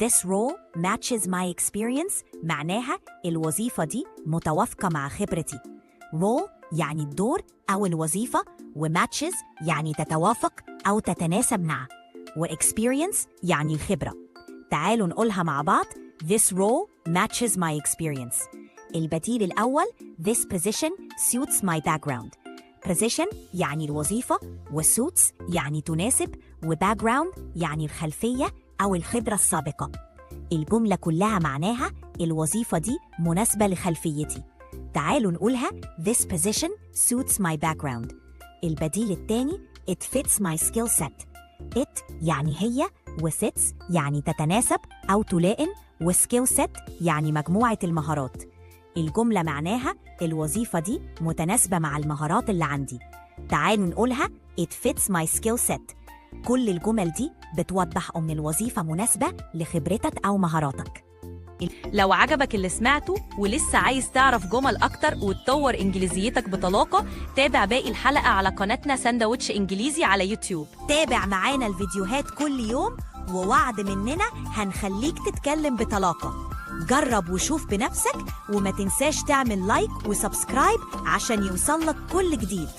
This role matches my experience معناها الوظيفة دي متوافقة مع خبرتي. Role يعني الدور أو الوظيفة، وmatches يعني تتوافق أو تتناسب مع، وexperience يعني الخبرة. تعالوا نقولها مع بعض. This role matches my experience. البديل الأول This position suits my background. Position يعني الوظيفة، وsuits يعني تناسب، وbackground يعني الخلفية أو الخبرة السابقة. الجملة كلها معناها الوظيفة دي مناسبة لخلفيتي. تعالوا نقولها This position suits my background. البديل الثاني It fits my skill set. It يعني هي، وfits يعني تتناسب أو تلائم، وskill set يعني مجموعة المهارات. الجملة معناها الوظيفة دي متناسبة مع المهارات اللي عندي. تعالوا نقولها It fits my skill set. كل الجمل دي بتوضح إن الوظيفة مناسبة لخبرتك أو مهاراتك. لو عجبك اللي سمعته ولسه عايز تعرف جمل أكتر وتطور إنجليزيتك بطلاقة، تابع باقي الحلقة على قناتنا ساندوتش إنجليزي على يوتيوب. تابع معانا الفيديوهات كل يوم، ووعد مننا هنخليك تتكلم بطلاقة. جرب وشوف بنفسك، وما تنساش تعمل لايك وسبسكرايب عشان يوصلك كل جديد.